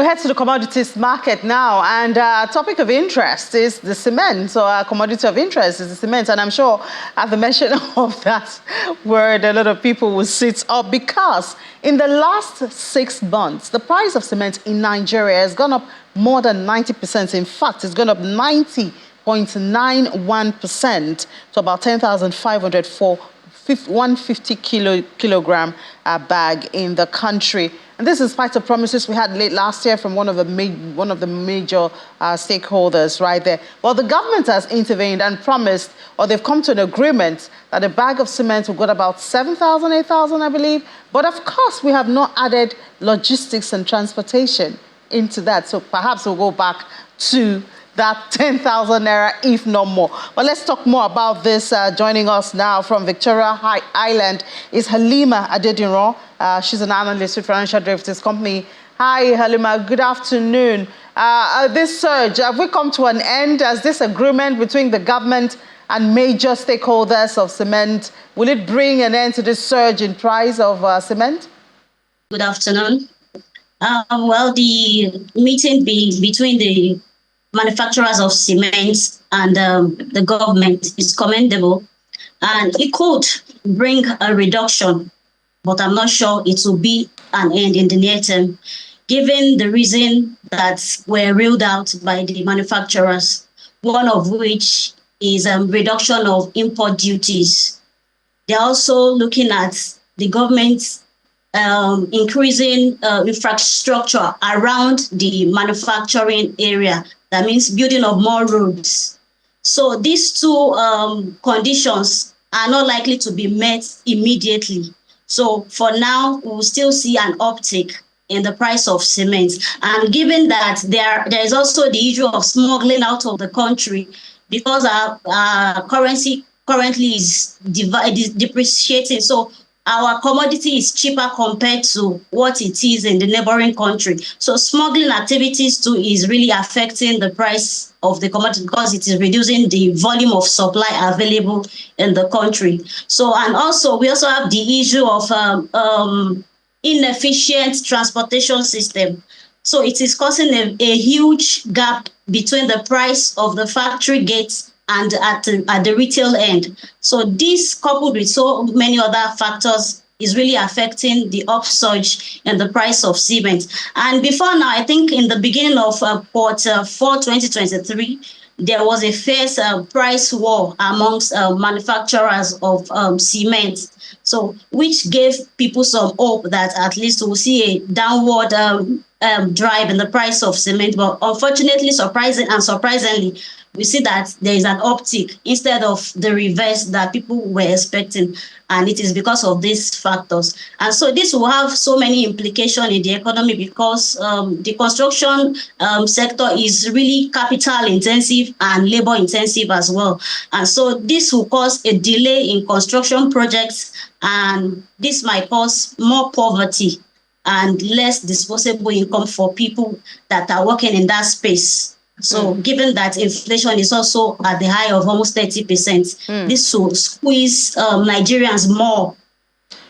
We head to the commodities market now, and topic of interest is the cement. So our commodity of interest is the cement, and I'm sure at the mention of that word, a lot of people will sit up because in the last 6 months, the price of cement in Nigeria has gone up more than 90%. In fact, it's gone up 90.91% to about 10,500 for 150 kilogram bag in the country. And this is in spite of promises we had late last year from one of the major stakeholders right there. Well, the government has intervened and promised, or they've come to an agreement, that a bag of cement will go to about 7,000, 8,000, I believe. But of course, we have not added logistics and transportation into that. So perhaps we'll go back to that 10,000 naira, if not more. But let's talk more about this. Joining us now from Victoria Island is Halima Adediran. She's an analyst with Financial Derivatives Company. Hi, Halima. Good afternoon. This surge, have we come to an end? As this agreement between the government and major stakeholders of cement, will it bring an end to this surge in price of cement? Good afternoon. Well, the meeting between the manufacturers of cement and the government is commendable, and it could bring a reduction, but I'm not sure it will be an end in the near term, given the reason that were ruled out by the manufacturers, one of which is reduction of import duties. They're also looking at the government increasing infrastructure around the manufacturing area. That means building of more roads. So these two conditions are not likely to be met immediately. So for now, we will still see an uptick in the price of cement. And given that there is also the issue of smuggling out of the country, because our currency currently is depreciating. So our commodity is cheaper compared to what it is in the neighboring country. So smuggling activities too is really affecting the price of the commodity because it is reducing the volume of supply available in the country. So, and also we also have the issue of inefficient transportation system. So it is causing a huge gap between the price of the factory gates and at the retail end. So this, coupled with so many other factors, is really affecting the upsurge in the price of cement. And before now, I think in the beginning of quarter 4, 2023, there was a fierce price war amongst manufacturers of cement. So which gave people some hope that at least we'll see a downward drive in the price of cement. But unfortunately, surprisingly, we see that there is an uptick instead of the reverse that people were expecting. And it is because of these factors. And so this will have so many implications in the economy because the construction sector is really capital intensive and labor intensive as well. And so this will cause a delay in construction projects, and this might cause more poverty and less disposable income for people that are working in that space. So given that inflation is also at the high of almost 30%, this will squeeze Nigerians more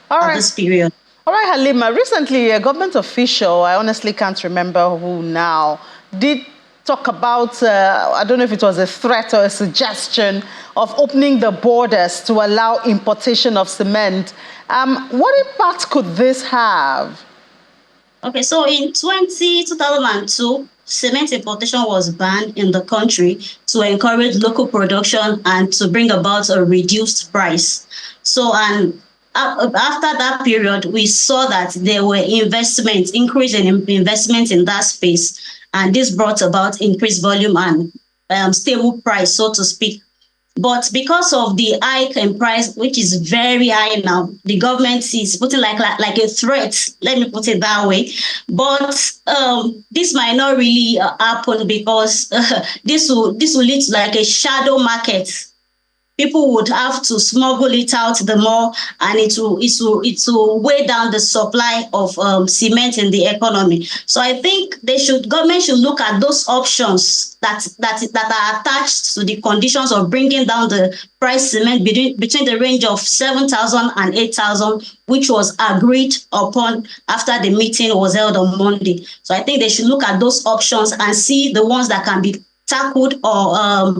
at this period. All right, Halima, recently a government official, I honestly can't remember who now, did talk about, I don't know if it was a threat or a suggestion of opening the borders to allow importation of cement. What impact could this have? Okay, so in 2002, cement importation was banned in the country to encourage local production and to bring about a reduced price. So, and after that period, we saw that there were investments, increase in investment in that space, and this brought about increased volume and stable price, so to speak. But because of the hike in price, which is very high now, the government is putting like a threat, let me put it that way. But this might not really happen because this will lead to like a shadow market. people would have to smuggle it out the more, and it will weigh down the supply of cement in the economy. So I think government should look at those options that are attached to the conditions of bringing down the price cement between the range of 7,000 and 8,000, which was agreed upon after the meeting was held on Monday. So I think they should look at those options and see the ones that can be tackled or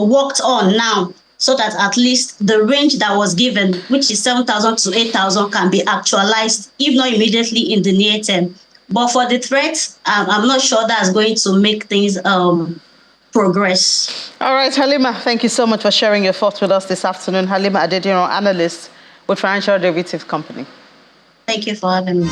worked on now, so that at least the range that was given, which is 7,000 to 8,000, can be actualized, if not immediately, in the near term. But for the threat, I'm not sure that's going to make things progress. All right, Halima, thank you so much for sharing your thoughts with us this afternoon. Halima Adediran, analyst with Financial Derivatives Company. Thank you for having me.